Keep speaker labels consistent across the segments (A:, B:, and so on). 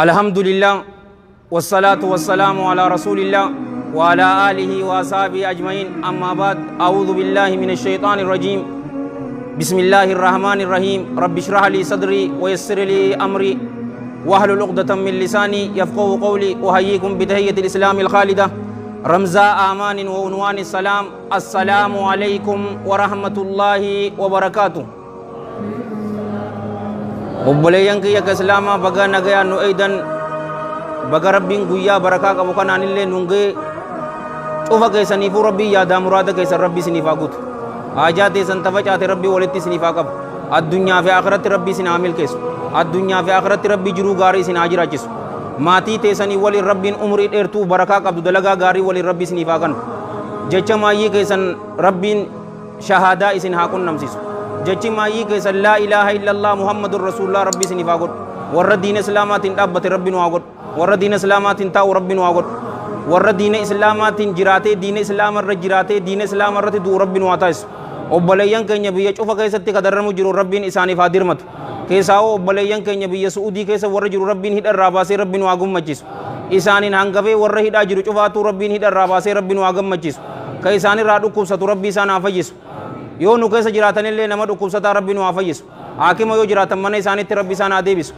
A: الحمد لله والصلاة والسلام على رسول الله وعلى آله وصحبه أجمعين. أما بعد، أعوذ بالله من الشيطان الرجيم. بسم الله الرحمن الرحيم. رب اشرح لي صدري ويسر لي أمري واحلل عقدة من لساني يفقهوا قولي. أحييكم بتحية الإسلام الخالدة رمزاء آمان وعنوان السلام. السلام عليكم ورحمة الله وبركاته. obboleeyyan kiyya ka islaamaa baga nagayaan nu eeydan baga rabbiin guyyaa barakaa qabu kanaan illee nungee cufa keessaniifuu rabbii yaadaa muraada keessan rabbii isiniif haa guutu. haajaa teessan tafacaate rabbii walitti isiniif haa qabu. addunyaa fi akhiratti rabbii isin haa milkeessu. addunyaa fi akhiratti rabbii jiruu gaarii isin haa jiraachisu. maatii teessanii waliin rabbiin umrii dheertuu barakaa qabdu dalagaa gaarii waliin rabbii isiniif haa kennu. jecha maayyii keessan rabbiin shahaadaa isin haa qunnamsiisu. jechi maayyii keessa laa ilaaha illallah muhammadun rasuulullah rabbi isiniif haa godhu. warra diina islaamaatiin dhaabbate rabbi nu haa godhu. warra diina islaamaatiin taa'u rabbi nu haa godhu. warra diina islaamaatiin jiraatee diina islaamarra jiraatee diina islaamarratti du'u rabbi nu haa taasisu. obboleeyyan keenya biyya cufa keessatti kadarramu jiru rabbiin isaaniif haa dirmatu. keessaa'oo obboleeyyan keenya biyya su'udii keessa warra jiru rabbiin hidharraa baasee rabbi nu haa gammachiisu. isaaniin hangafee warra hidhaa jiru cufaatuu rabbiin hidharraa baasee rabbi nu haa gammachiisu. ka isaanirraa dhukkubsatu rabbi isaan haa fayyisu. yoo nu keessa jiraatanillee nama dhukkubsataa rabbi nu haa fayyisu. haakima yoo jiraatan mana isaanitti rabbi isaan haa deebisu.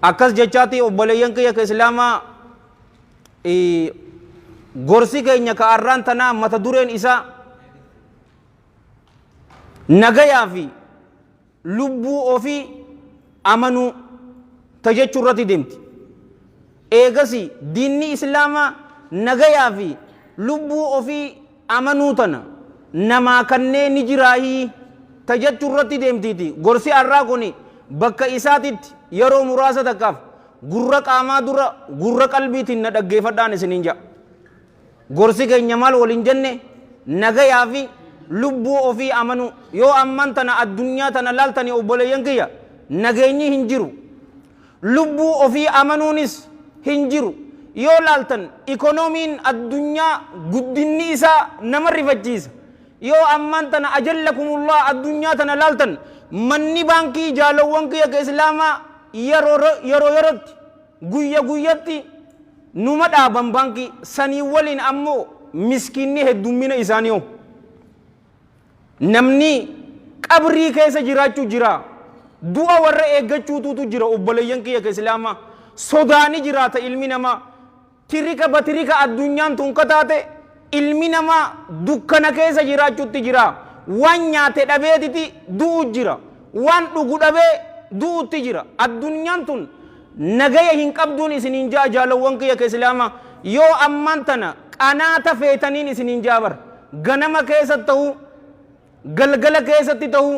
A: akkas jechaati obboleeyyan kiyya ka islaamaa gorsi keenya ka arraan tanaa mata dureen isaa nagayaa fi lubbuu ofii amanuu tajechuu irratti deemti. eegasi diinni islaamaa nagayaa fi lubbuu ofii amanuu tana namaa kanneen ni jiraahii tajechuu irratti deemtiiti. gorsi arraa kun bakka isaatitti yeroo muraasa takkaaf gurra qaamaa dura gurra qalbiitiin na dhaggeeffadhaan isiniin jedha. gorsi keenya maal waliin jenne nagayaa fi lubbuu ofii amanuu. yoo amman tana addunyaa tana laaltanii obboleeyyan kiyya nageenyi hin jiru, lubbuu ofii amanuunis hin jiru. yoo laaltan ikonomiin addunyaa guddinni isaa nama rifachiisa. yoo amman tana ajallakumullah addunyaa tana laaltan manni baankii jaalawwan kiyya ka islaamaa yerootti guyya guyyatti numa dhaaban baankii sanii waliin ammoo miskiinni heddummina isaanii namni qabrii keessa jiraachuu jira. du'a warra eeggachuututu jira obboleeyyan kiyya ka islaamaa. sodaani jiraata ilmi namaa. tirika batirika addunyaan tun kataate ilmi namaa dukkana keessa jiraachuutti jira. waan nyaate dhabeetiti du'u jira. waan dhugu dhabee du'utti jira. addunyaan tun nagaya hin qabduun isiniin jaa jaalawwan kiyya ka islaamaa. yoo amman tana qanaata feetaniin isiniin jaabar ganama keessatti ta'uu galgala keessatti ta'uu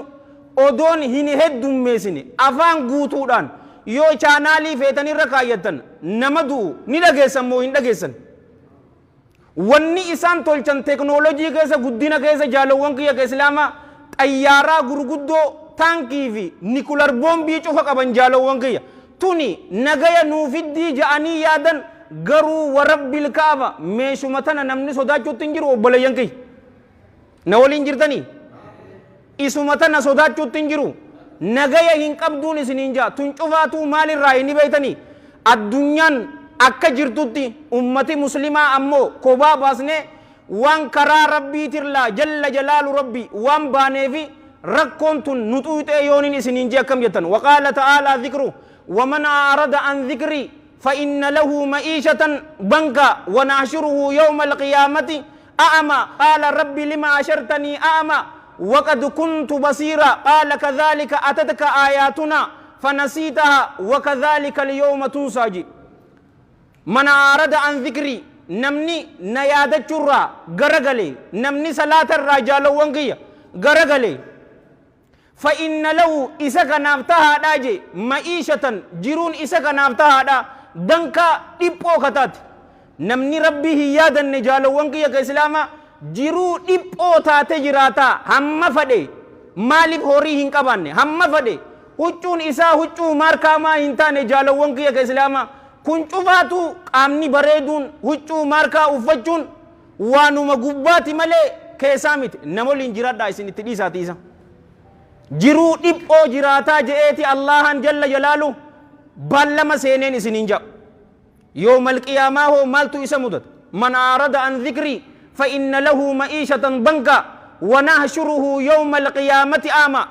A: odoon hin heddummeessine afaan guutuudhaan yoo chaanaalii feetanirra kaayyatan nama du'u ni dhageessan moo hin dhageessan? wanni isaan tolchan teknoolojii keessa guddina keessa jaalawwan kiyya ka islaamaa xayyaaraa gurguddoo taankii fi nikular boombii cufa qaban jaalawwan kiyya tuni nagaya nuufiddii ja'anii yaadan garuu warabbil kaaba meeshuma tana namni sodaachuutti hin jiru obboleeyyan kiyya. na waliin jirtanii isuma tana sodaachuutti hin jiru. nagaya hin qabduun isiniin jaa tun cufaatuu maalirraa hin beeytanii addunyaan akka jirtutti ummati muslimaa ammoo kophaa baasnee waan karaa rabbiitirlaa jalla jalaalu rabbi waan baaneefi rakkoon tun nu xuuxee yooniin isiniin jee akkam jettan. waqaala ta'aalaa dhikru waman aarada an dhikrii فإن له معيشة بنكا ونحشره يوم القيامة أعمى قال ربي لما أشرتني أعمى وقد كنت بصيرا قال كذلك أتتك آياتنا فنسيتها وكذلك اليوم تنسى. من أراد عن ذكري نمني نيادة شرا غرغلي نمني صلاة الرجال وانقيا غرغلي فإن له إسك نافتها داجي معيشة جرون إسك نافتها دا دنكا ديبو كتات نمني ربي هيادا نجال وانقيا كإسلاما jiru dhiphoo taate jiraata hamma fadhe maaliif horii hin qabanne hamma fadhe huccuun isaa huccuu maarkaamaa hin taane jaalawwan kiyya ka islaamaa kun cufaatu qaamni bareeduun huccuu maarkaa uffachuun waanuma gubbaati malee keessaa miti. nama waliin jiraadhaa isin itti dhiisaatiisa jiruu dhiphoo jiraataa je'eeti allahan jalla jalaalu ballama seeneen isiniin jedhu يوم القيامة هو مالتو إسمودت من أراد عن ذكري فإن له معيشة ضنكا ونحشره يوم القيامة أعمى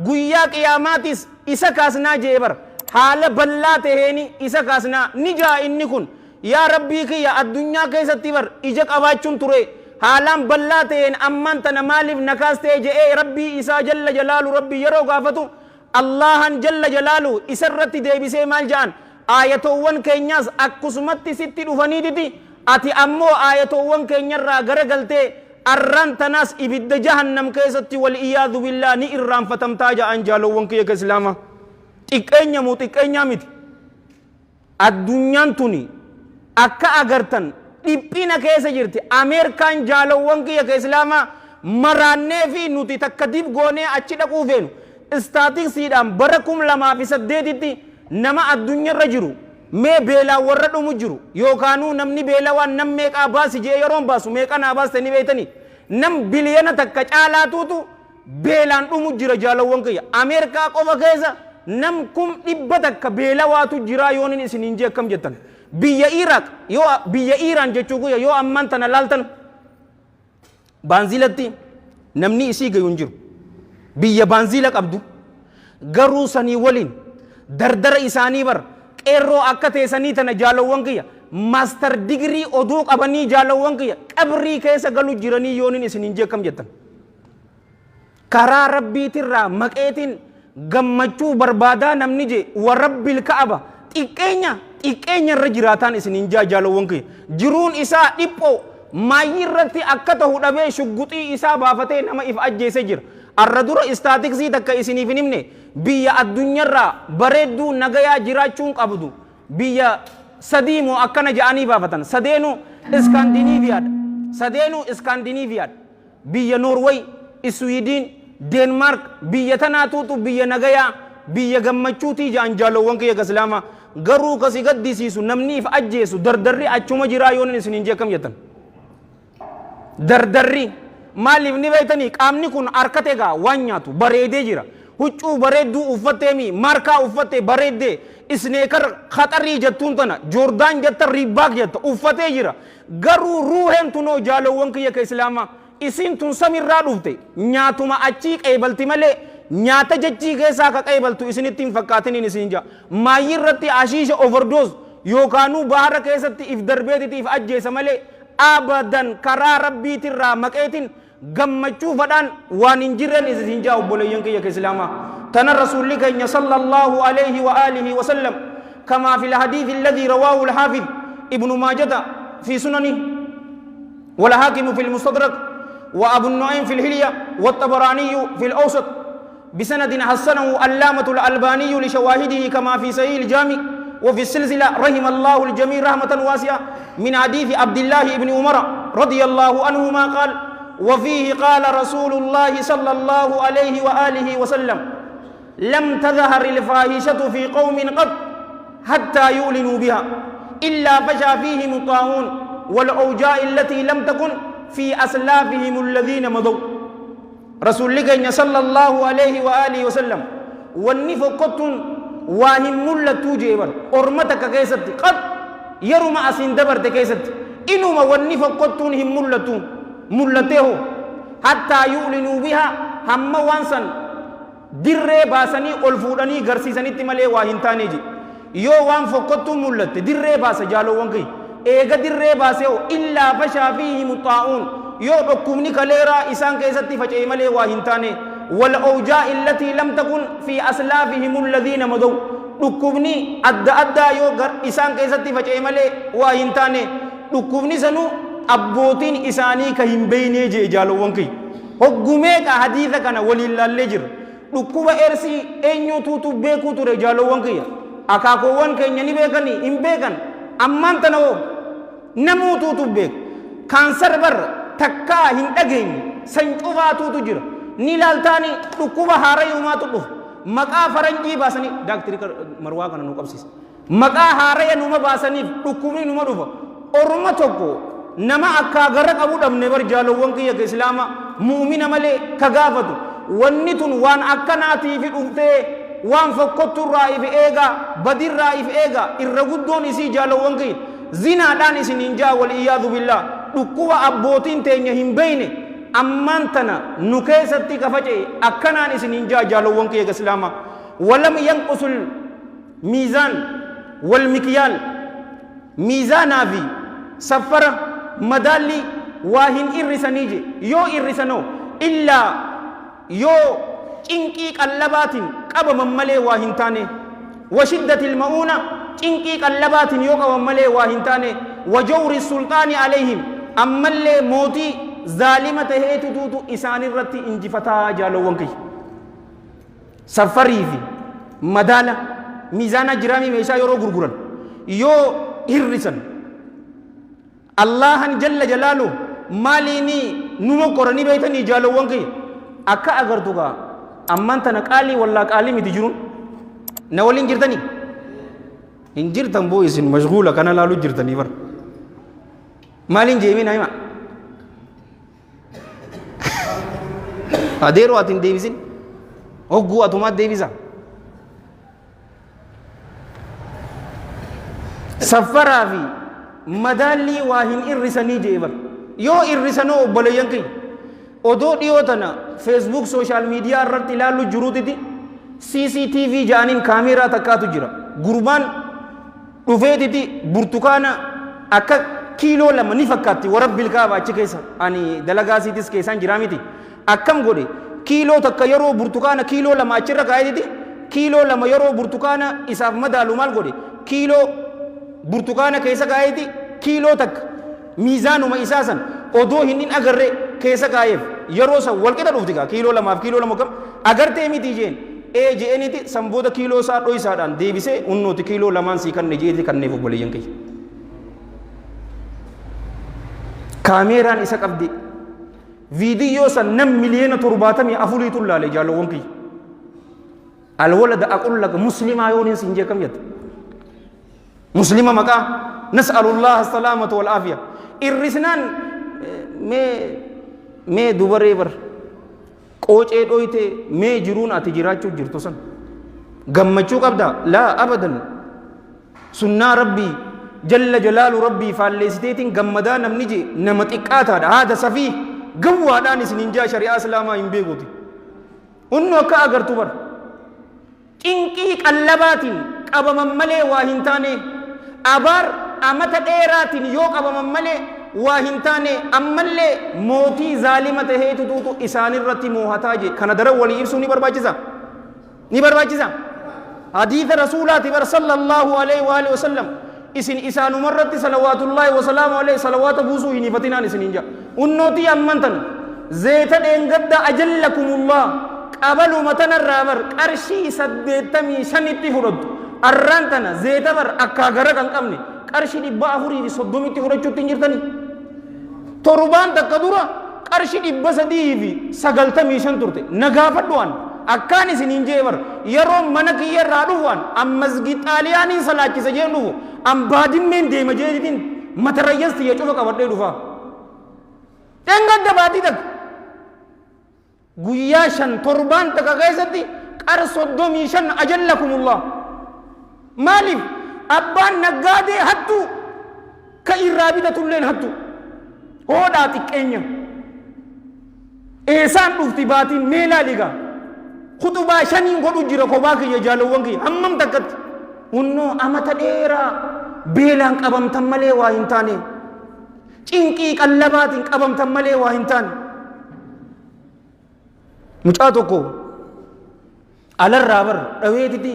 A: قيا قيامات إسكاسنا جبر حال بلاتهني إسكاسنا نجا إنكن يا ربي كي الدنيا كيسة تبر إجاك أباچون تري حالام بلاتهن أمان تنمالف نكاسته جئ ربي إسا جل جلاله ربي يرو قافتو الله جل جلاله إسرت ديبسي مال جان آياتوان كينياس أكسمتي ستي دفنيدتي أتي أمو آياتوان كينيرا غرقلتي أران تناس إبد جهنم كيستي والإياذ بالله نئران فتمتاجا أنجالوان كيك إسلاما تكينيا مو تكينيا ميت الدنيا توني أكا أغرتن إبنا كيسا جرتي أمريكان جالوان كيك إسلاما مراني في نوتي تكديب غوني أچي دقوفين استاتيك سيدام بركم لما في سديدتي nama addunyaa irra jiru mee beelaa warra dhumu jiru yookaanuu namni beelaa waan nam meeqaa baasi jee yeroon baasu meeqa naa baastanii beeytanii nam biliyana takka caalaatuutu beelaan dhumu jira jaalawwan kiyya Ameerikaa qofa keessa nam kum dhibba takka beelaa waatu jira yoonin isiniin jee akkam jettan biyya Iraaq yoo biyya Iraan jechuu kiyya yoo ammaan tana laaltan baanzilatti namni isii gayuun jiru biyya baanzila qabdu garuu sanii waliin dardara isaanii bar qeerroo akka teessanii tana jaalawwan kiyya maaster digirii oduu qabanii jaalawwan kiyya qabrii keessa galu jiranii yoonin isiniin jee akkam jettan karaa rabbiitirraa maqeetiin gammachuu barbaadaa namni jee warabbil ka'aba xiqqeenya irra jiraataan isiniin jaa jaalawwan kiyya jiruun isaa dhiphoo maayii irratti akka ta'u dhabee shugguxii isaa baafatee nama if ajjeese jira arra dura istaatiksii takka isiniif hin himne biyya addunyaarraa bareedduu nagayaa jiraachuun qabdu biyya sadii moo akkana ja'anii baafatan sadeenuu iskaandinaaviyaadha biyya Noorweey Iswiidiin Deenmaark biyya tanaatuutu biyya nagayaa biyya gammachuutii ja'an jaalawwan kiyya islaamaa garuu kasi gaddisiisu namni if ajjeesu dardarri achuma jiraa yoonin isiniin jee akkam jettan dardarri maaliif ni beeytanii qaamni kun harkate gaa waan nyaatu bareedee jira huccuu bareedduu uffattee mi markaa uffattee bareeddee isneekar khaxarii jettuun tana joordaan jetta riibbaak jetta uffatee jira garuu ruuheen tunoo jaalawwan kiyya ka islaamaa isiin tun samirraa dhufte nyaatuma achii qeebalti malee nyaata jechii keessaa ka qeebaltu isinitti hin fakkaatiniin isin jaa maayii irratti ashiisha overdose yookaanuu bahara keessatti if darbeetiti if ajjeesa malee abadan karaa rabbiitirraa maqeetin gammachuu fadhaan waan hin jirren isin jaa obboleeyyan kiyya ka islaamaa tana rasuulli keenya sallallahu alayhi wa alihi wa sallam kama fi alhadith alladhi rawahu alhafiz ibnu majah fi sunani والحاكم في المستدرك وابو النعيم في الهلية والطبراني في الاوسط بسند حسنه علامة الألباني لشواهده كما في صحيح الجامع وفي السلسلة رحم الله الجميع رحمة واسعة من حديث عبد الله بن عمر رضي الله عنهما قال وفيه قال رسول الله صلى الله عليه وآله وسلم لم تظهر الفاحشة في قوم قط حتى يؤلنوا بها إلا فشى فيهم الطاعون والأوجاع التي لم تكن في أسلافهم الذين مضوا رسول الله صلى الله عليه وآله وسلم والنفقة واهم ملتو جيبر أرمتك كيست قد يرم أسين دبرت كيست إنما والنفقة هم ملته حتى يؤلنوا بها هم وانسا در باسني ألفودني غرسيسني تمالي واهنتاني جي يو وان فقط ملت در باس جالو وانكي إيغا در باسيو إلا فشا فيهم الطاعون يو حكمني كاليرا إسان كيستي فجأي مالي واهنتاني والأوجاع التي لم تكن في أسلافهم الذين مضوا حكمني أدى يو إسان كيستي فجأي مالي واهنتاني حكمني سنو أبوتين إساني كهم بيني جي جالو وانكي حكميك حديثة كان ولله اللجر حكومة إرسي أنيو توتو بيكو توري جالو وانكي أكاكو وانكي نيني بيكني إم بيكن أمان تنو نمو توتو بيك كانسر بر تكا هندقين سنجوفا توتو جر نيلالتاني حكومة هاري وما تطلف مقا فرنجي باسني داكتري مروا كان نو قبسيس مقا هاري نوما باسني حكومي نوما دوفا أورما توكو نما أكا غرق أبو دم نبر جالو وانكي يك إسلاما مؤمن ملي كغافتو ونتون وان أكا ناتي في أمتي وان فكتو رائف إيغا بدر رائف إيغا إرغدون إسي جالو وانكي زنا دان إسي ننجا والإياذ بالله لقوة أبوتين تينيهم بين أمانتنا نكيستي كفتي أكنان إسي ننجا جالو وانكي إيغا سلاما ولم ينقص الميزان والمكيال ميزانا في سفر مدالي واهن إرسانيجي يو إرسانو إلا يو إنكي قلبات قبا ممالي واهن تاني وشدة المؤونة إنكي قلبات يو قبا ممالي واهن تاني وجور السلطان عليهم أمالي موتي ظالمة هيتو دوتو إسان الرتي انجفتا جالو وانكي سفري في مدالة ميزانا جرامي ميشا يرو غرغران يو إرسان الله جل جلاله ماليني نمو قراني بيتني جالو وانكي أكا أغرتوغا أمان تنقالي والله قالي متجرون نولين جرتني إن جرتن بو إسن مشغولة كان لالو جرتني بر مالين جيمين هايما أديرو أتين ديفيزين أوغو أتومات ديفيزا سفرا في مدالي واهن إرساني جيبر يو إرسانو بليانكي odoo dhiyootana feesbuuk sooshaal miidiyaa irratti ilaallu jiruutiti CCTV jaaniin kaameeraa takkaatu jira gurbaan dhufeetiti burtukaana akka kiiloo lama ni fakkaatti warabbil kaaba achi keessa ani dalagaasiitis keessaan jira miti akkam godhe kiiloo takka yeroo burtukaana kiiloo lama achirra kaa'eetiti kiiloo lama yeroo burtukaana isaaf madaalu maal godhe kiiloo burtukaana keessa kaa'eeti kiiloo takka miizaanuma isaa san odoo hin agarre keessa kaa'eef yeroo san walqixa dhufti gaa kiiloo lamaaf kiiloo lama kam agartee miti jeen jeeniti sanbooda kiiloo isaa dho'isaadhaan deebisee unnooti kiiloo lamaan sii kanne jeeti kanneef obboleeyyan kiyya kaameeraan isa qabdi viidiyoo san nam miliyoona 74 laale jaalowwan kiyya alwalada aqullaka muslimaa yooniin siin jee kam jette muslima maqaa nas'alullah as-salaamata wal aafiya irrisnaan mee dubaree bar qoocee dhoyte mee jiruun ati jiraachuu jirtu san gammachuu qabda laa abadan sunnaa rabbii jalla jalaalu rabbii faalleessiteetiin gammadaa namni je nama xiqqaataadha haada safii gawwaadhaan isiniin jaa shari'aa islaamaa hin beekuti unnu akka agartu bar cinqii qallabaatiin qabaman malee waa hin taane abaar amata dheeraatiin yoo qabaman malee waa hin taane ammallee mootii zaalima taheetu tuutu isaanirratti moohataa je kana dara walii ibsuu ni barbaachisa hadiisa rasuulaati bar sallallahu alaihi wa alihi wasallam isin isaanumarratti salawaatullaahi wasalaamu alaihi salawaata buusuu hin ifatinaan isiniin jaa unnootii ammantan zeeta dheengadda ajallakumullah qabalu matanarraa bar qarshii 85 fudhattu arraan tana zeeta bar akka gara kan qabne qarshii 430 fudhachuutti hin jirtanii torbaan takka dura qarshii 395 turte nagaafadhuwaan akkaan isiniin jee bar yeroo mana kiyya irraa dhufuwaan ammasgi xaaliyaaniin salaachisa jeen dhufu ambaadimmeen deema jeetitiin matarayyas tiyya cufa qabadhee dhufaa dhengadda baatii takka guyyaa 5 torbaan takka keessatti qar 35 ajallakumullah maaliif abbaan naggaadee hattu ka irraa bitatulleen hattu hoodhaa xiqqeenya eesaan dhufti baatiin meelaa dhigaa khutubaa 5 godhu jira kophaa kiyya jaalowwan kiyya hammam takkatti unnoo amata dheeraa beelaan qabamtan malee waa hin taane cinqii qallabaatiin qabamtan malee waa hin taane mucaa tokko alarraa bar dhaweetiti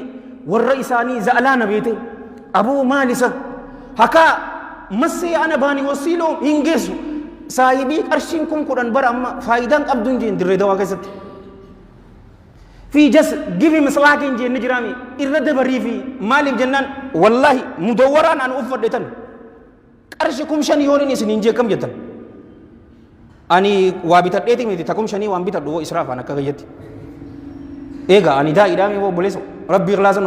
A: warra isaanii za'alaana beete abuu maalisa hakaa massee ana baanii wasiiloo hin geessu saahibii qarshiin kun 10 bara amma faayidaan qabduun jeen dirree dawaa keessatti fi jas gibi mislaakiin jeen jiraami irra dabarii fi maaliif jennaan wallahi mudawwaraan an uffadhetan qarshi 5,000 yooniin isiniin jee kam jettan ani waa bitadheeti miti ta 5,000 waan bitadhu woo israafaan akka gayyatti eega ani daa'idhaami woo boleessa rabbii ikhlaasan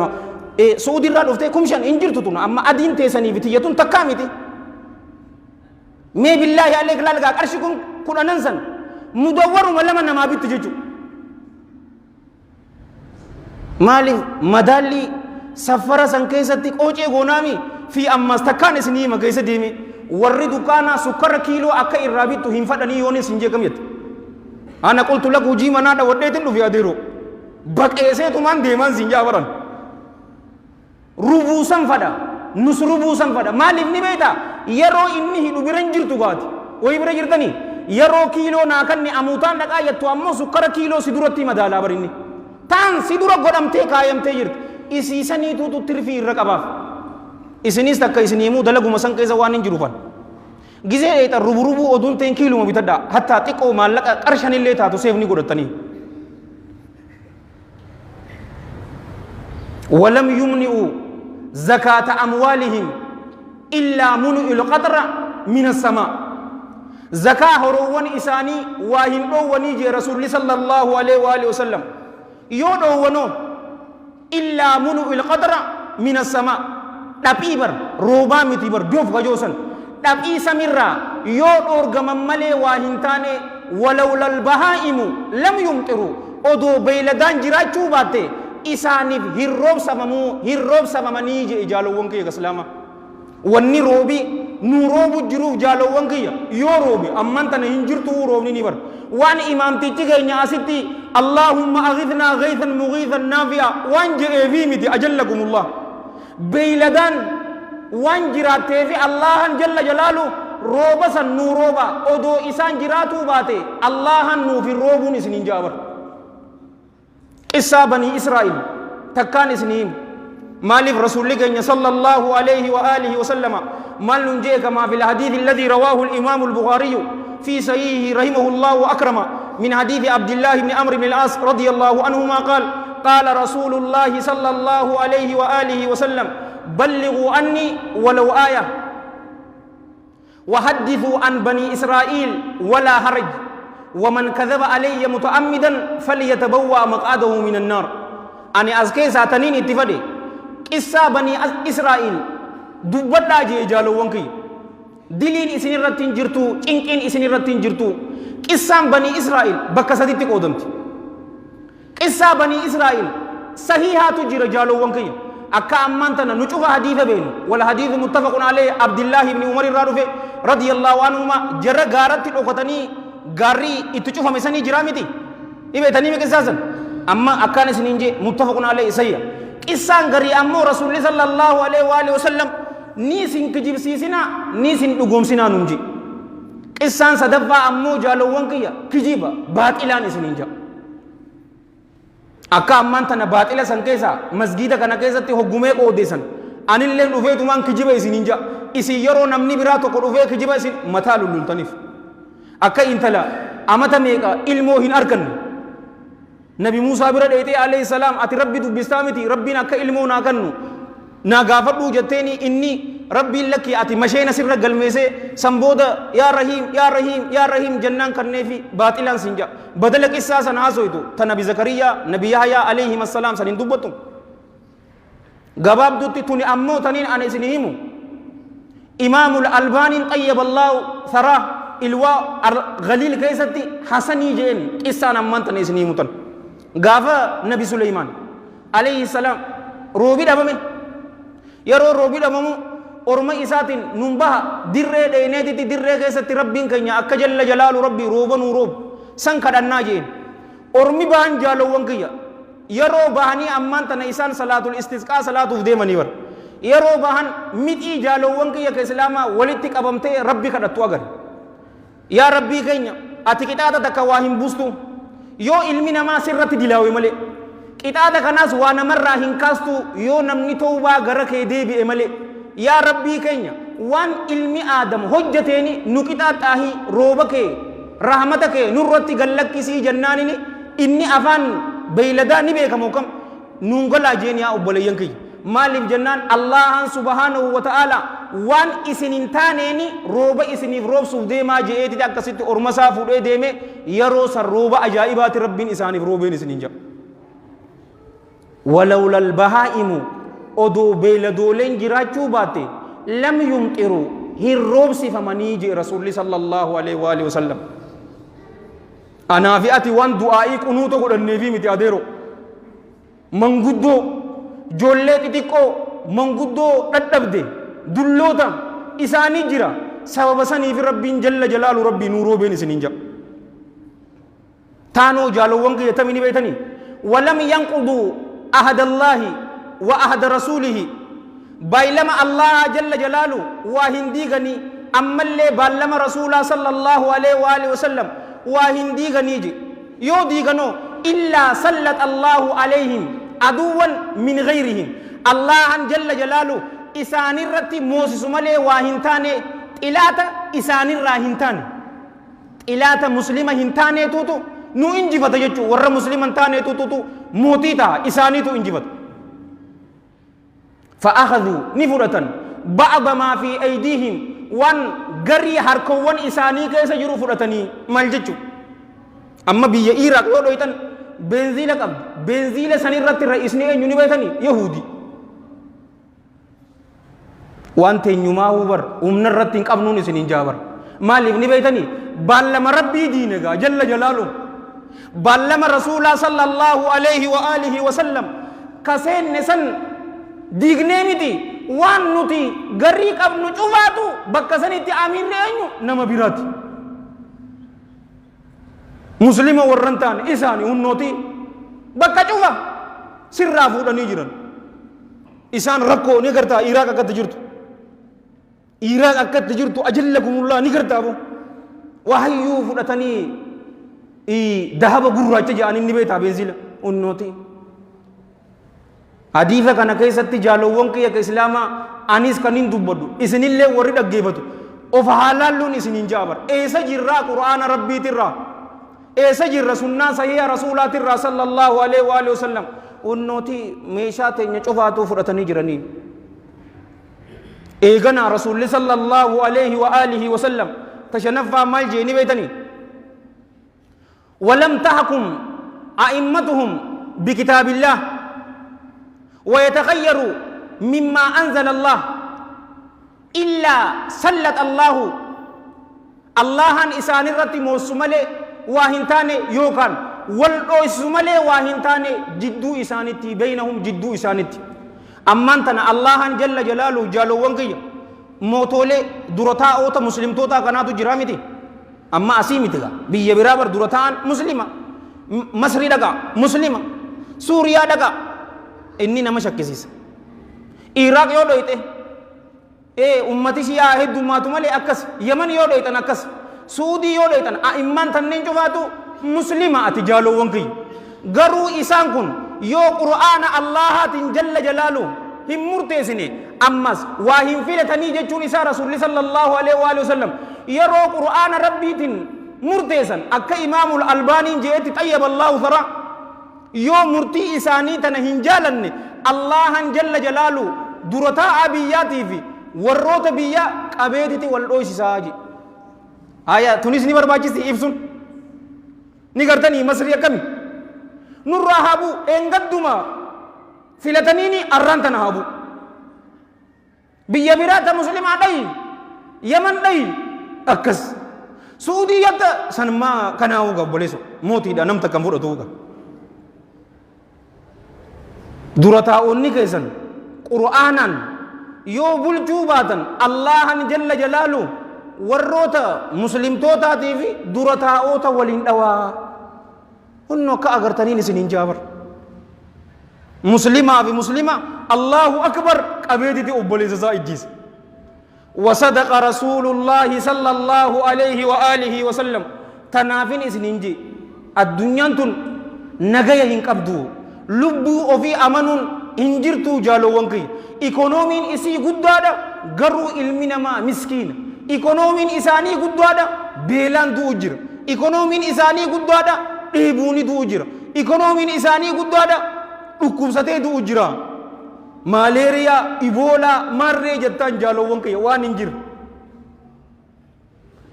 A: suudi irraa dhuftee 5,000 hin jirtu tun amma adiin teessanii bitiyyatuun takkaa miti mee billaahi aleek laalgaa qarshi kun 10 san mudawwaruma lama namaa bitti jechu مالي مدالي سفر سن كيستي قوچي غونامي في أمس تكان اسني ما كيس ديمي ورد كانا سكر كيلو أكا إرابي تهم فدني يوني سنجي كميت أنا قلت لك وجي منا وديتن في أديرو بك إيسي تمان ديمان سنجا ورن ربوسان فدا نس ربوسان فدا مالي ابن بيتا يرو إني هدو برنجر تغاتي ويبرا جرتني يرو كيلو ناكني أموتان لك آية أمو سكر كيلو سدورتي مدالا بريني تان سدورة قدم تيكا يم تيجرت إسي سني تو ترفي الرقباف إسنيس تكا إسنيمو دلقو مسان كيزا وانين جروفان جزء إيتا ربو ربو أدون تين كيلو مبتدا حتى تيكو مالك أرشان اللي تاتو سيفني قدتني ولم يمنعوا زكاة أموالهم إلا منع القطر من السماء زكاة هروان إساني واهندو ونيجي رسول الله صلى الله عليه وآله وسلم يودو ونو إلا منع القطر من السماء تبيبر روبا متبر دوف غجوسن تبي سميرا يودو غمملي واهنتاني ولولا البهائم لم يمطروا أدو بيلدان جراچو باتي إسانيف هيروب سممني جالو وانكي كسلاما واني روبي نوروب جروف جالو وانكي يو روبي أمان تنا هنجرتو روبني نيبر وان إمام تيجي ناسيتي اللهم أغثنا غيثا مغيثا نافعا وان جئي متي أجلكم الله بيلدان وان جراتي في الله جل جلاله روبا سن نوروبا أدو إسان جراتو باتي الله نو في روبو نسنين جابر قصة بني إسرائيل تكان اسنهم مالف رسول الله صلى الله عليه وآله وسلم مال ننجي كما في الحديث الذي رواه الإمام البخاري في صحيحه رحمه الله وأكرم من حديث عبد الله بن عمرو بن العاص رضي الله عنهما قال قال رسول الله صلى الله عليه وآله وسلم بلغوا عني ولو آية وحدثوا عن بني إسرائيل ولا حرج ومن كذب علي متعمدا فليتبوأ مقعده من النار أنا أزكي ساتنين اتفادي قصة بني إسرائيل دبدا جي جالو وانكي دلين إسني رتين جرتو إنكين إسني رتين جرتو قصة بني إسرائيل بكساتي تقودمت قصة بني إسرائيل صحيحات جير جالو وانكي أكا أمانتنا نشوف حديث بين ولا حديث متفق عليه عبد الله بن عمر رضي الله عنهما جرى غارت لوقتني غاري اتشوف مسني جرامتي إيه تاني مكساسن أما أكان سنينجي متفق عليه سيا قصة غاري أمو رسول الله صلى الله عليه وآله وسلم نيسين كجيب سيسنا نيسين دقوم سنا نمجي قصة صدفة أمو جالو وانكيا كجيبا باطلان سنينجا أكا أمان تنا باطلا سنكيسا مسجد كنا كيسا تي حكومة کو ديسن أن اللي نوفي تمان كجيبا سنينجا إسي يرو نمني براتو کو نوفي كجيبا سن مثال للتنف أكا إنتلا أمتا ميكا علمو هن أركن نبي موسى برد إيتي عليه السلام أتي ربي دبستامتي ربنا أكا علمو ناكنو ناغافدو جتيني إني ربي لكي أتي مشينا سر قلميسي سنبودا يا رحيم يا رحيم يا رحيم جنان كرني في باطلان سنجا بدلك إساسا ناسويتو تنبي زكريا نبي يحيى عليهم السلام سنين دبتم غباب دوتي توني أمو تنين أنا سنهيمو إمام الألباني طيب الله ثراه إلوا غليل كيستي حسني جين إسان أمان تنين سنهيمو تن غافا نبي سليمان عليه السلام روبي دابمين يرو روبي دابمو orma isaatin numbaha dirree dheeneetiti dirree keessatti rabbiin keenya akka jalla jalaalu rabbii rooba nuu roobu san kadhannaa jeen ormi bahan jaalowwan kiyya yeroo bahanii ammaan tana isaan salaatul istisqaa salaatuuf deemanii bar yeroo bahan mixii jaalowwan kiyya ka islaamaa walitti qabamtee rabbi kadhattu agar yaa rabbii keenya ati qixaata takka waa hin buustu yoo ilmi namaa sirratti dilaawe malee qixaata kanaas waa namarraa hin kaastu yoo namni tawbaa gara kee deebi'e malee يا ربي كينيا وان علمي آدم حجتيني نكتا تاهي روبك رحمتك نورتي غلق كسي جنانيني إني أفان بيلداني بيكا موكم نونغلا جينيا أبوليين كي مالك جنان الله سبحانه وتعالى وان إسنين تانيني روبا إسنين روب سفدي ما جئتي تاكسيت أرمسا فودي ديمي يرو سر روبا أجائبات ربين إساني روبين إسنين جا ولولا البهائم odoo beeladooleen jiraachuu baate lam yumxiru hin roobsifamanii jee rasuulli sallallahu alaihi wasallam anaafi ati waan du'aa'ii qunuuta godhanneefi miti adeero manguddoo ijoollee xixiqqoo manguddoo dhadhabde dulloota isaanii jira sababa saniif rabbiin jalla jalaalu rabbii nuuroo been isiniin jaa taanoo jaalowwan kiyyatamii ni beeytanii walam yanquduu ahadallaahi wa ahada rasuulihi baylama allah jalla jalaalu waa hin diiganii ammallee baallama rasuulaa sallallahu alaihi wa alihi wasallam waa hin diiganii je yoo diiganoo illaa sallat allahu alaihim aduwan min gayrihim allahan jalla jalaalu isaanirratti moosisu malee waa hin taane xilaata isaanirraa hin taane xilaata muslima hin taaneetutu nu injifata jechuu warra muslima hin taaneetutu mootii ta'a isaaniitu injifata فأخذوا نفرة بعض ما في أيديهم وان غري حركوان إساني كيسا جرو فرطني مالجتشو أما بي إيراك يودو يتن بنزيلة قبل بنزيلة سنرات الرئيسني أن يبيتني يهودي وان تنيماه بر ومن الرتين قبنون سنين جابر مالك نبيتني بالما ربي دينك جل جلاله بالما رسول صلى الله عليه وآله وسلم كسين نسن diignee miti waan nuti garii qabnu cufaatu bakka sanitti amiirri eenyu nama biraati muslima warran taane isaani hunnooti bakka cufa sirraa fuudhanii jiran isaan rakkoo ni gartaa iraaq akkatti jirtu ajallakumullah ni gartaabu wahayyuu fudhatanii dahaba gurraacha jedhanii ni beetaa beenzila hunnooti hadiisa kana keessatti jaalowwan kiyya islaamaa anis kanin dubbadhu isinillee warri dhaggeeffatu of haalaalluun isiniin jaabar eessa jirraa qur'aana rabbiitirraa eessa jirra sunnaa sahiha rasuulaatirraa sallallahu alaihi wa alihi wasallam hunnooti meeshaa teenya cufaatuu fudhatanii jiranii eeganaa rasuulli sallallahu alaihi wa alihi wasallam tashanaffaa maal jeeni beeytanii walam tahkum a'immatuhum bikitaabillah ويتغيروا مما أنزل الله إلا سلط الله الله إسان الرتي موسمالي واهنتاني يوكان والأوسمالي واهنتاني جدو إسانتي بينهم جدو إسانتي أمانتنا الله جل جلاله جالو وانكي موتولي درتا أوتا مسلم توتا كناتو جرامتي أما أسيمتي بيا برابر درتان مسلمة مصري دقا مسلمة سوريا دقا inni nama shakkisiisa Iraaq yoo dhoyte ummati shiyaa heddummaatu malee akkas Yaman yoo dhoytan akkas Suudii yoo dhoytan a'imman tanneen cufaatu muslima ati jaalowwan kiyya garuu isaan kun yoo qur'aana allahaatiin jalla jalaalu hin murteessine ammas waa hin filatanii jechuun isaa rasuulli sallallahu alaihi wa sallam yeroo qur'aana rabbiitiin murteessan akka imaamul albaaniin jeetti xayyaba allahu thara yoo murtii isaanii tana hin jaalanne allahan jalla jalaalu durataa biyyaatii fi warroota biyya qabeetiti wal dhoysisaa je aya tunis ni barbaachisti ibsun ni gartanii masri akkami nurraa habu engadduma filataniini arraan tana habu biyya biraata muslimaa dhayi yaman dhayi akkas suudiyyata sanmaa kanaa'uuga obboleeso mootiidha nam takkan fudhatuuga durataa'onni keessan qur'aanaan yoo bulchuu baatan allahan jalla jalaalu warroota muslimtootaatii fi durataa'oota waliin dhawaa hunno akka agartaniin isiniin jaabar muslimaa fi muslima allahu akbar qabeetiti obboleessa isaa ijjiisa وصدق رسول الله صلى الله عليه وآله وسلم تنافين إسنينجي الدنيا تن نجايا هنكبدو لبو وفي أمانون إنجرتو جالو وانكي إيكونومين إسي قدادا غرو علمنا ما مسكين إيكونومين إساني قدادا بيلان دو أجر إيكونومين إساني قدادا إيبوني دو أجر إيكونومين إساني قدادا أكوبساتي دو أجرا ماليريا إيبولا ماري جتان جالو وانكي وان إنجر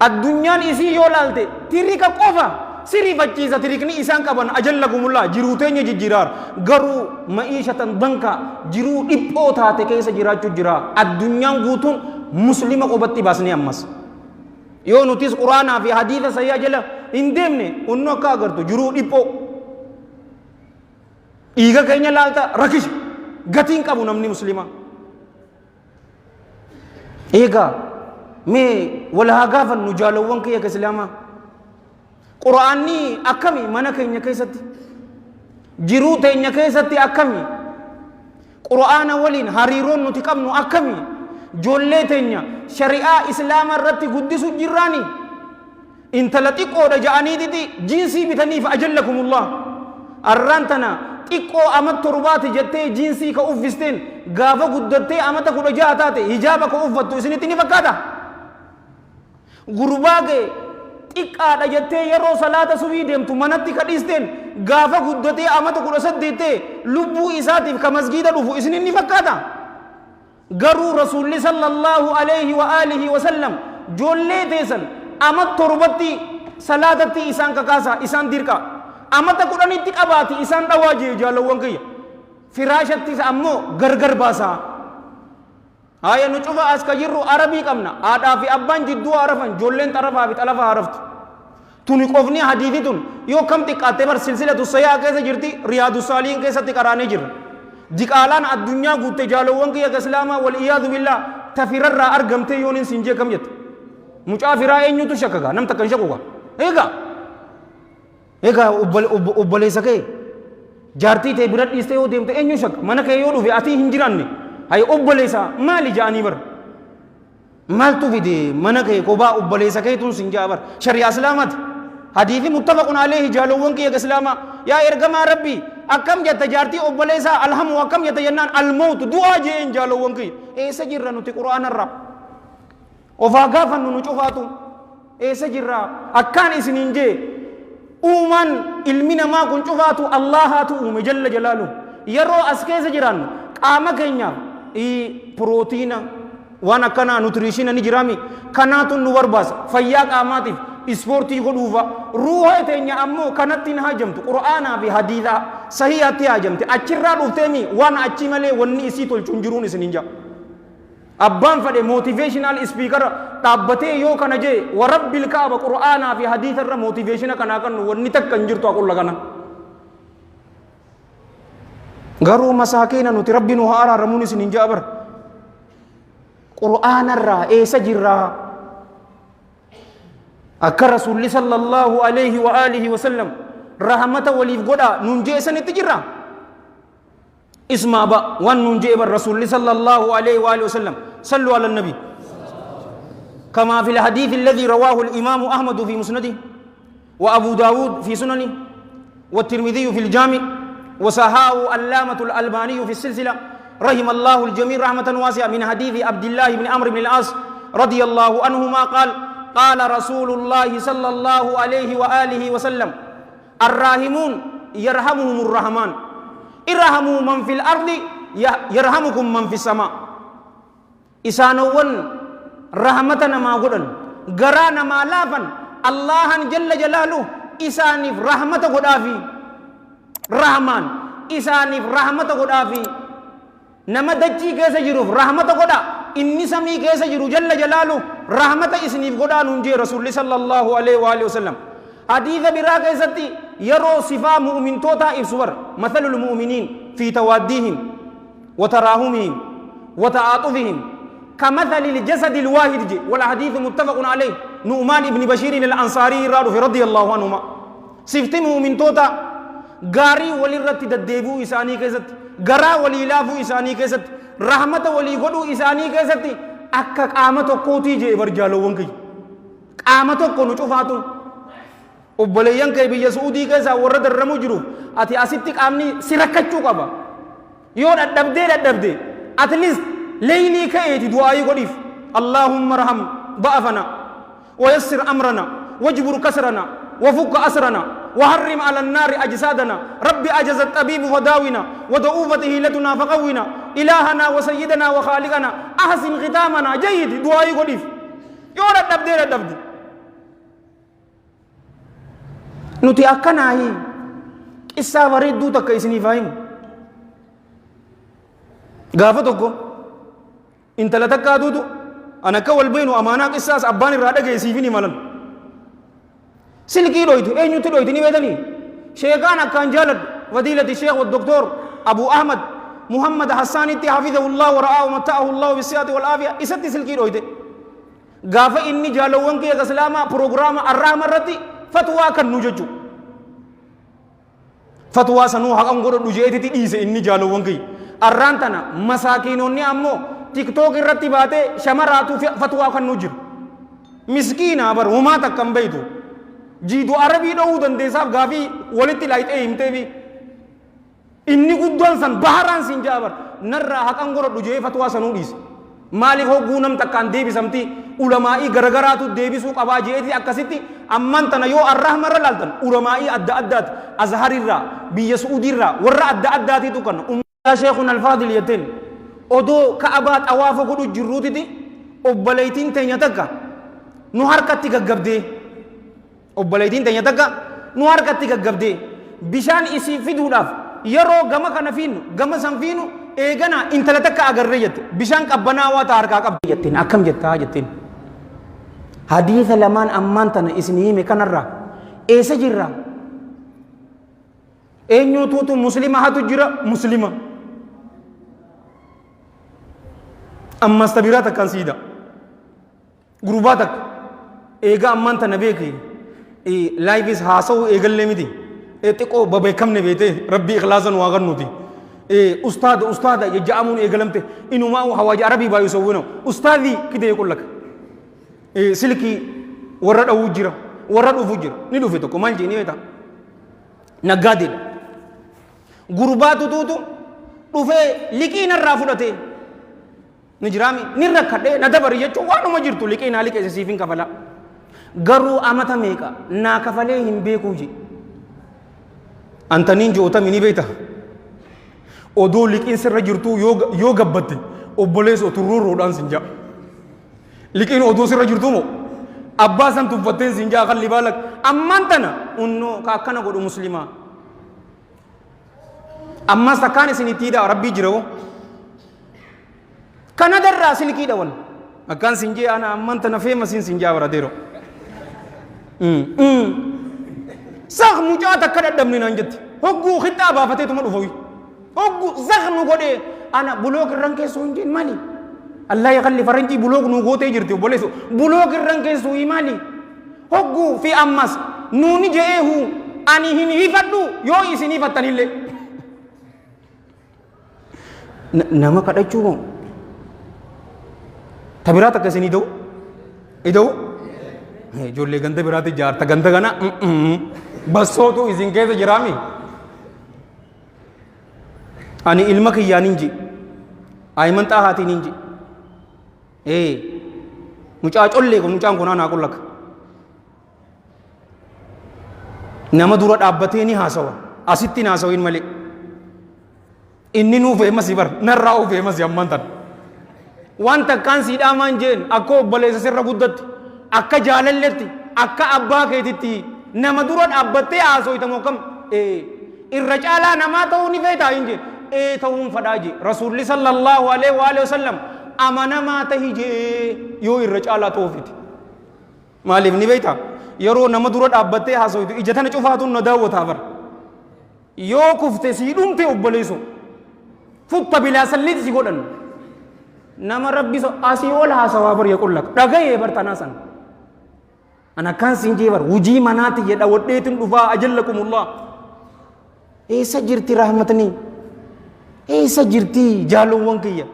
A: الدنيا إسي يولالتي تيريكا قوفا سيري فجيزة تريكني إسان كبان أجلكم الله جروتين جرار غرو معيشة بنكا جرو إبو تاتي كيسا جرات جرا الدنيا غوتون مسلمة قبطي باسني أمس يو نوتيس قرآن في حديث سيا جلا إندمني أنو كاغرتو جرو إبو dhiiga keenya laalta rakkisu gatiin qabu namni muslimaa. Eegaa mee wal haa gaafannu jaalawwan kiyya ka islaamaa. Qura'aanni akkami mana keenya keessatti jiruu teenya keessatti akkami qura'aana waliin hariiroon nuti qabnu akkami ijoollee teenya shari'aa islaamaa irratti guddisu jirraani. Intala xiqqoodha ja'aniititi jiinsii bitaniif ajallakumullah. Arraan tana xiqqoo amata torbaati jettee jiinsii ka uffisteen gaafa guddattee amata 16 taate hijaaba ka uffattu isinitti ni fakkaata? Gurbaagee xiqqaadha jettee yeroo salaata subii deemtu manatti ka dhiisteen gaafa guddatee amata 18 lubbuu isaatiif ka masgiida dhufu isinitti ni fakkaata? Garuu rasuulli sallallahu alayhi wa alihi wa sallam ijoollee teessan amata torbatti salaatatti isaan kakaasa isaan dirqa. Amata 10tti qabaati isaan dhawaa jee jaalawwan kiyya. Firaashatti ammoo gargar baasaa. Haaya nu cufa as ka jirru arabii qabna. Haadhaa fi abbaan jidduu arafan ijoolleen xarafaa fi xalafaa araftu. Tuni qofni hadiitii tun yoo kam xiqqaattee bar silsilatu sayyaa keessa jirti riyaadu saaliin keessatti qaraanee jirra. Diqaalaan addunyaa guutte jaalawwan kiyya ka islaamaa wal iyaadu billaa tafirarraa argamtee yooniin siin jee kam jette. Mucaa firaa eenyutu shakkaga nam takkan shakkuga. Egaa obboleessa kee jaartii ta'e bira dhiistee yoo deemte eenyu shakka mana kee yoo dhufe ati hin jiraanne hay obboleessa maali ja'anii bar maaltu fide mana kee kophaa obboleessa kee tun sin ja'a bar shari'aa islaamaati hadiifi muttafaqun alayhi jaalawwan kiyya islaamaa yaa ergamaa rabbii akkam jetta jaartii obboleessa alhamu akkam jetta jennaan almawtu du'aa jeen jaalawwan kiyya eessa jirra nuti qura'aanarraa ofaa gaafannu nu cufaatu eessa jirra akkaan isiniin jee uumaan ilmi namaa kun cufaatu allahaatu uume jalla jalaalu yeroo as keessa jiraannu qaama keenyaaf pirootiina waan akkanaa nutriishina ni jiraami kanaatu nu barbaasa fayyaa qaamaatiif ispoortii godhuufa ruuha teenya ammoo kanatti hin haajamtu qura'aanaa fi hadiisaa sahihaatti haajamte achirraa dhufteemi waan achi malee wanni isii tolchuun jiruun isiniin jaa. Abbaan fadhe motivational speaker dhaabbatee yoo kana jee warabbil kaaba qura'aanaa fi hadiisa irra motivationa kanaa kannu wanni takka hin jirtu aqulla kana. Garuu masaakiina nuti rabbi nu haa araaramuun isiniin jaa bar. Qura'aanarraa eessa jirraa? Akka rasuulli sallallahu alayhi wa alihi wa sallam rahmata waliif godhaa nuun jee sanitti jirraa? اسمع با وان ننجي الرسول صلى الله عليه وآله وسلم صلوا على النبي كما في الحديث الذي رواه الإمام أحمد في مسنده وأبو داود في سننه والترمذي في الجامع وصححه اللامة الألباني في السلسلة رحم الله الجميع رحمة واسعة من حديث عبد الله بن عمرو بن العاص رضي الله عنهما قال قال رسول الله صلى الله عليه وآله وسلم الراحمون يرحمهم الرحمن irhamu man fil ardi yarhamukum man fis sama. Isaanowwan rahmata namaa godhan garaa namaa laafan Allahan jalla jalaalu isaaniif rahmata godhaafi rahmaan isaaniif rahmata godhaafi nama dachii keessa jiruuf rahmata godha inni samii keessa jiru jalla jalaalu rahmata isiniif godhaa nuun jee rasuulli sallallahu alaihi wa alihi wasallam. حديث براك يزتي يرو صفا مؤمن توتا إبسور مثل المؤمنين في تواديهم وتراهمهم وتعاطفهم كمثل الجسد الواحد جي والحديث متفق عليه نؤمان بن بشير الأنصاري رضي الله عنهما صفت مؤمن توتا غاري ولي رتي دديبو إساني كيست غرا ولي لافو إساني كيست رحمة ولي غدو إساني كيست أكا قامتو قوتي جي برجالو ونكي قامتو قنو چوفاتو obboleeyyan kee biyya Suudii keessa warra darramu jiru ati asitti qaamni si rakkachuu qaba yoo dadhabdee at least leeylii ka'eeti du'aayii godhiif Allahumma arham ba'afana wayassir amrana wajbur kasrana وفك أسرنا وحرم على النار أجسادنا ربي أجز الطبيب فداونا ودعوفة هيلتنا فقونا إلهنا وسيدنا وخالقنا أحسن ختامنا جيد دعائي قديف يورا دبدي nuti akkanaahi qissaa bareedduu takka isinii faahimu gaafa tokko intala takka aduutu an akka wal beenu amaanaa qissaas abbaan irraa dhageessiifin himalan silkii dhoytu eenyutti dhoyti ni beetanii sheekaan akkaan jaaladhu فضيلة الشيخ والدكتور أبو أحمد محمد حساني حفظه الله ورعاه ومتعه الله بالصحة والعافية إسات سلكي رويته غافة إني جالوان كي أسلاما بروغرام الرحمة رتي فتوى كان نججو فتوى سنو حقا نقول نجيتي تيسي إني جالوان كي الرانتنا مساكينوني أمو تيك توك الرتي باتي شمراتو فتوى كان نجر مسكين أبر وما تكم بيتو جيدو عربي دو دندساب غافي ولتي لايت إمتي بي inni guddaan san baharaan sin jaabar narraa haqan godhadhu jee fatwaa sanuu dhiise maaliif hogguu nam takkaan deebisamti ulamaa'ii garagaraatu deebisuu qabaa jeeti akkasitti amman tana yoo arrahmarra laaltan ulamaa'ii adda addaati azharirraa biyya su'uudiirraa warra adda addaatiitu kan ummaa sheekun alfaadil jetteen odoo ka'abaa xawaafa godhu jirruutiti obboleeytiin teenya takka nu harkatti gaggabdee obboleeytiin teenya takka nu harkatti gaggabdee bishaan isii fiduudhaaf yeroo gama kana fiinu gama san fiinu eegana intala takka agarree jette bishaan qabbanaa waa harkaa qabdi jettiin akkam jettaa jettiin hadiisa lamaan ammaan tana isin hime kanarraa eessa jirra eenyuutuutu muslima hatu jira muslima ammas tabiraa takkaan siida gurbaa takka eega ammaan tana beeki laayifis haasa'uu eegallee miti etiqoo babeekamne beete rabbi ikhlaasan waa gannuti ustaada yaja'amuun eegalamte inumaa hawaaji arabii baay'u sawwino ustaadii kidee qullaka silkii warra dhawuu jira warra dhufu jira ni dhufe tokko maal jeeni beeta naggaadeen gurbaatu tuutu dhufee liqii narraa fudhate ni jiraami ni rakkadhee na dabari jechuun waanuma jirtu liqii naa liqeesse siifin kafala garuu amata meeqa naa kafalee hin beekuu je antaniin jootami ni beeta odoo liqiin sirra jirtuu yoo gabbatte obboleessa turruurroodhaan sin jaa liqiin odoo sirra jirtuu moo abbaa san tuffatteen sin jaa kan libaalak ammaan tana unnoo ka akkana godhu muslimaa ammas takkaan isin ittiidha rabbii jira hoo kana darraa silkiidha wal akkaan sin jee ana ammaan tana feema sin jaa barateero sax mucaa takka dadhabne naan jette hogguu xixxaa baafateetuma dhufowi hogguu sax nu godhee ana bulook irran keessuu hin jeen maali allah yaqalli faranjii bulook nu gootee jirti obboleessu bulook irran keessuu maali hogguu fi ammas nuuni je'eehu ani hin hifadhu yoo isin hifattanillee nama kadhachuu moo tabiraa takka isin ida'u ijoollee ganda biraatti jaarta ganda kana bassootu isin keessa jiraami ani ilma kiyyaan inji ayman xaahaatiin inji mucaa collee kun mucaan kun anaa qullaka nama dura dhaabbatee ni haasawa asitti hin haasawin malee inni nuuf eemasi bar narraa of eemasi ammaan tan waan takkaan siidhaamaan jeen akka obboleessa sirra guddatti akka jaalalletti akka abbaa keetitti nama dura dhaabbattee haasoytamu akkam irra caalaa namaa ta'uu ni feetaa hin jeen ta'uun fadhaa je rasuulli sallallahu alaihi wa sallam amanamaa tahi je yoo irra caalaa ta'uufiti maaliif ni beektaa yeroo nama dura dhaabbattee haasoytu ija tana cufaatuun na daawwataa bar yoo kufte sii dhumte obboleessu futta bilaa salliiti si godhan nama rabbi asii ol haasawaa bar yaqullak dhagayee bar tanaa san ana kan sinjee bar hujii manaati jedha wadheetin dhufaa ajallakumullah eessa jirti rahmatanii eessa jirti jaalowwan kiyya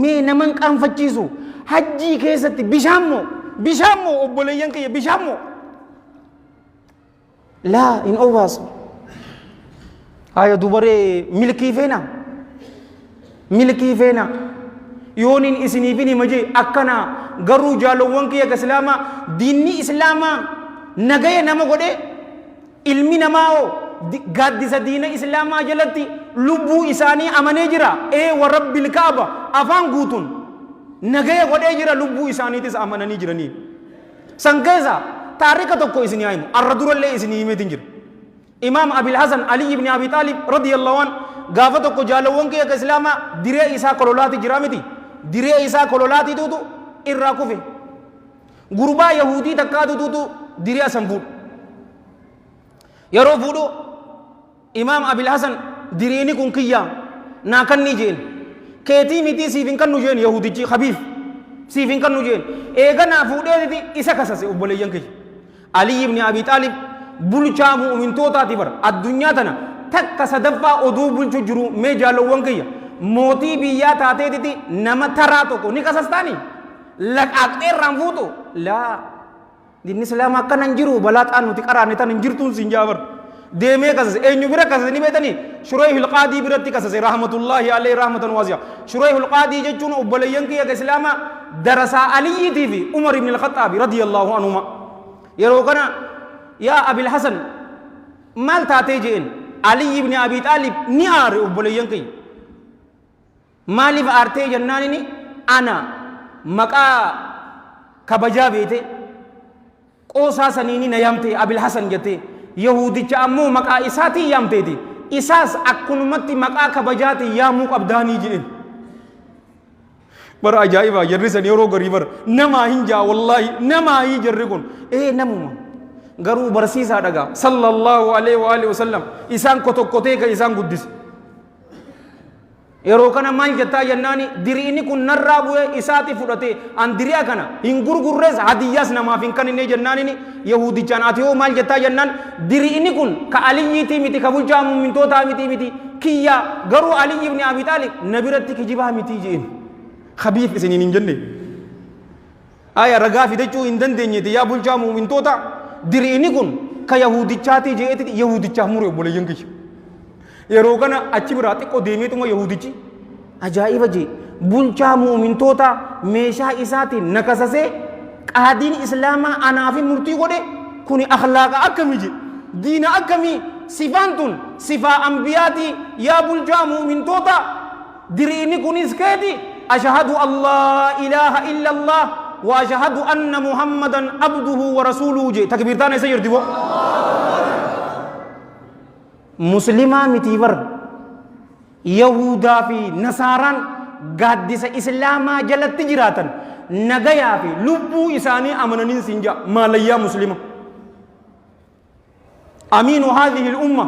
A: mee naman qaanfachiisu hajjii keessatti bishaan moo obboleeyyan kiyya bishaan moo laa in obaasu haya dubaree milkii feena yoonin isiniifin himaje akkana garuu jaalowwan kiyya ka islaamaa diinni islaamaa nagaya nama godhe ilmi namaa oo gaaddisa diina islaamaa jalatti lubbuu isaanii amanee jira wa rabbil kaaba afaan guutuun nagaya godhee jira lubbuu isaaniitis amananii jiranii san keessa taarika tokko isinii himu arra durallee isinii himeetin jira imaam abil hasan ali ibn abi taalib radiyallahu an gaafa tokko jaalowwan kiyya ka islaamaa diree isaa kololaati jira miti diree isaa kololaati tuutu irraa kufe gurbaa yahudii takkaatu tuutu diree asan fuudhu yeroo fuudhu imaam abil hasan diriini kun kiyya naa kanni jeen keetii miti siif hin kannu jeen yahudichi habiif siif hin kannu jeen eega naa fuudheetiti isa kasase obboleeyyan kiyya Ali ibn Abi Talib bulchaa mu'mintootaati bar addunyaa tana takka sadaffaa oduu bulchu jiru mee jaalowwan kiyya mootii biyyaa taateetiti nama taraa tokko ni kasastaani laqaaqxee irraan fuutu laa dinni islaamaa akkana hin jiru balaa xaan nuti qaraanne tan hin jirtuun siin jaabar deemee kasase eenyu bira kasase ni beetanii Shurayhul Qaadii biratti kasase rahmatullaahi alayhi rahmatan waasi'a Shurayhul Qaadii jechuun obboleeyyan kiyya islaamaa darasaa Aliyyiitii fi Umar ibn al-Khaxaabi radiyallaahu anhuma yeroo kana yaa Abil Hasan maal taatee jeen Ali ibn Abi Talib ni aare obboleeyyan kiyya maaliif aartee jennaanini ana maqaa kabajaa beete qoosaa saniini na yaamte Abil Hasan jette yahudicha ammoo maqaa isaatii yaamteeti isaas akkunumatti maqaa kabajaatii yaamuu qabdaanii jeen bara ajaa'iba jarri san yeroo garii bara namaa hin jaa wallaahi namaa hii jarri kun namuma garuu barsiisaa dhagaa sallallahu alaihi wa alihi wasallam isaan kotokkotee ka isaan guddise yeroo kana maal jettaa jennaani diriini kun narraa bu'ee isaati fudhatee an diri'a kana hin gurgurrees hadiyyaas namaaf hin kanine jennaanini yahudichaan ati hoo maal jettaa jennaan diriini kun ka aliyyiitii miti ka bulchaa mu'mintootaa miti kiyya garuu Aliyyi ibn Abi Talib na biratti kijibaa miti jeen habiif isiniin hin jenne aya ragaa fidachuu hin dandeenyeeti yaa bulchaa mu'mintootaa diriini kun ka yahudichaatii jeetii yahudichaaf mure obboleeyyan kiyya yeroo kana achi biraa xiqqoo deemeetuma yahudichi ajaa'iba jee bulchaa mu'mintoota meeshaa isaatiin nakasasee qaadiin islaamaa anaafi murtii godhe kuni akhlaaqa akkamii je diina akkamii sifaan tun sifaa ambiyaatii yaa bulchaa mu'mintoota diriini kunis keeti ashhadu an laa ilaaha illa allah wa ashhadu anna muhammadan abduhu wa rasuluhu je takbiirtaan isa jirti bo muslimaa miti bar yahudaa fi nasaaraan gaaddisa islaamaa jalatti jiraatan nagayaa fi lubbuu isaanii amananiin sinja maalayyaa muslima amiinu haadhihi al-umma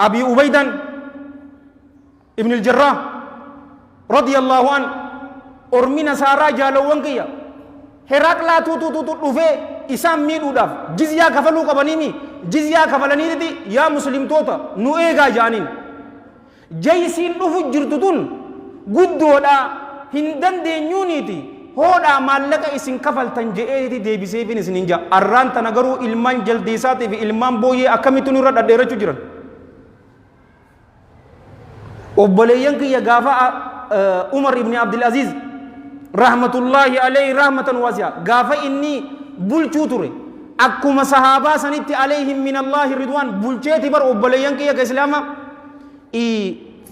A: abi ubaydan ibn al-jarrah radiyallahu an ormi nasaaraa jaalowwan kiyya heraqlaa tuutuutu dhufee isaan miidhuudhaaf jizyaa kafaluu qabaniimi jizyaa kafalaniiti yaa muslimtoota nu eegaa jaaniin jaysiin dhufu jirtu tun guddoodha hin dandeenyuuniiti hoodhaa maallaqa isin kafaltan je'eeti deebiseefin isin hin jaa arraan tana garuu ilmaan jaldeessaatii fi ilmaan booyyee akkamitti nurra dhadheerachuu jiran obboleeyyan kiyya gaafa Umar ibn Abdul Aziz rahmatullahi alayhi rahmatan wasi'a gaafa inni bulchuu ture akkuma sahaabaa sanitti alayhim min Allahi ridwaan bulcheeti bar obboleeyyan kiyya ka islaama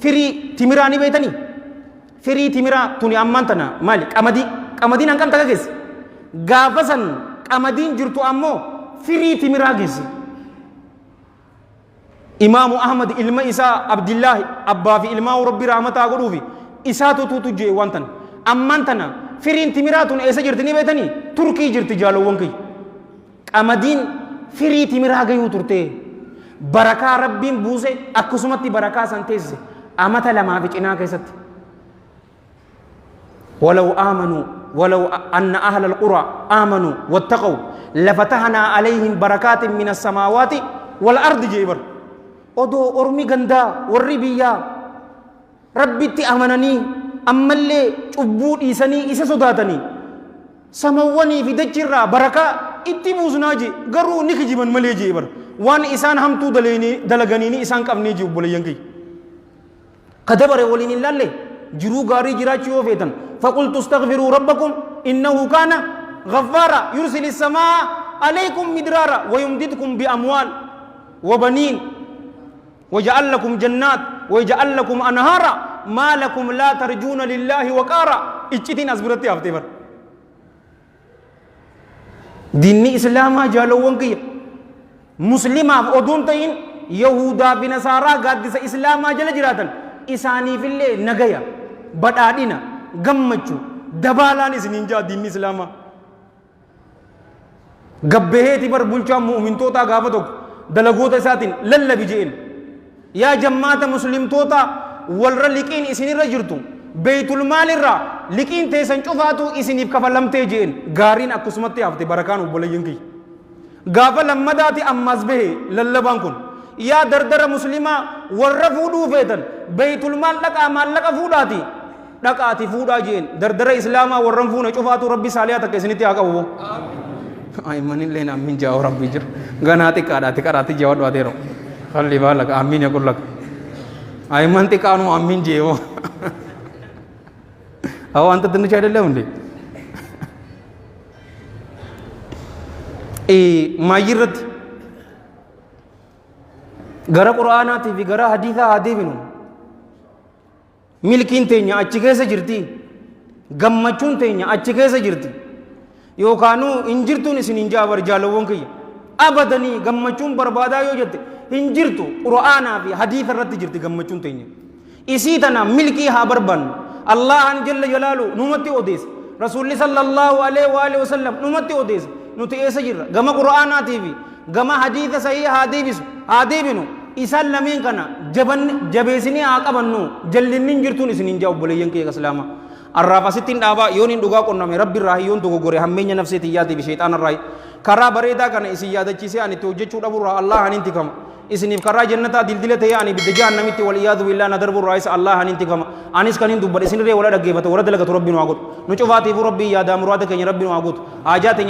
A: firii timiraa ni beeytanii firii timiraa tuni ammaan tana maali qamadiin hanqam taka geesse gaafa san qamadiin jirtu ammoo firii timiraa geesse imaamu Ahmad ilma isaa Abdillaahi abbaa fi ilmaa rabbi rahmataa godhuufi isaatu tuutu jee waan tana ammaan tana firiin timiraa tun eessa jirti ni beeytanii turkii jirti jaalowwan kiyya qamadiin firii timiraa gayuu turte barakaa rabbiin buuse akkasumatti barakaa san teessise amata lamaa fi cinaa keessatti ولو أن أهل القرى آمنوا واتقوا لفتحنا عليهم بركات من السماوات والأرض جيبر odoo ormi gandaa warri biyyaa rabbitti amananii ammallee cubbuu dhiisanii isa sodaatanii samawwanii fi dachirraa barakaa itti buusnaa je garuu ni kijiban malee je bar waan isaan hamtuu dalaganiini isaan qabnee je obboleeyyan kiyya kadabare waliin hin laalle jiruu gaarii jiraachuu yoo feetan faqultu astaghfiruu rabbakum innahu kaana غفارا يرسل السماء عليكم مدرارا ويمددكم بأموال وبنين وجعل لكم جنات ويجعل لكم أنهارا ما لكم لا ترجون لله وقارا اجتين أصبرتي أفتبر ديني إسلاما جالوان كي مسلمة أدون تين يهودا بنصارى قادس إسلاما جل جراتا إساني في الليل نغيا بدادنا غمچو دبالان إسنين جا ديني إسلاما غبهيتي بر بلچا مؤمن توتا غافتوك دلغوتا ساتين للبي جئين يا جماعة مسلم توتا والر لكين إسني رجرتو بيت المال الرا لكين تيسن شوفاتو إسني كفلم تيجين غارين أكسمتي أفتي بركان وبلينكي غافا لما داتي أماز به للبانكون يا دردر مسلمة والرفودو فيتن بيت المال لك أمال لك فوداتي لك آتي فودا جين دردر إسلاما والرنفون شوفاتو ربي سالياتك إسني تياقبو ay manin leen amin jawab rabbi jir ganati karati jawab wadero khalli balak amin ya kullak ay manti kanu amin jewo aw anta tinu chadelle unde mayirat gara qur'anati fi gara haditha adibinu milkin teenya achi keessa jirti gammachuun teenya achi keessa jirti yookaanu injirtuun isin injaabar jaalawwan kiyya abadanii gammachuun barbaadaa yoo jette injirtu qur'aanaa fi hadiisa irratti jirti gammachuun teenya isii tana milkii haa barbaannu allahan jalla jalaalu numatti odeesse rasuulli sallallahu alaihi wa alihi wasallam numatti odeesse nuti eessa jirra gama qur'aanaatii fi gama hadiisa sahii haa deebinu isaan lameen kana jabeessinii haa qabannu jallinni injirtuun isin injaa obboleeyyan kiyya islaama الرافع ستين دابا يونين دوغا قلنا ربي الراهي يون دوغو غوري همين نفسي تيادي بشيطان الراهي كرا بريدا كان إسي يادا چيسي أني توجه چودا برا الله هننتكم إسنيف كرا جنتا دل دل تيا أني بدجان نميتي والعياذ بالله ندر برا الله هننتكم أنيس كانين دوبر إسنيري ولا دقيبة ولا دلقة ربي نواقود نشوفاتي ربي يا دام مرادك يا ربي نواقود آجاتي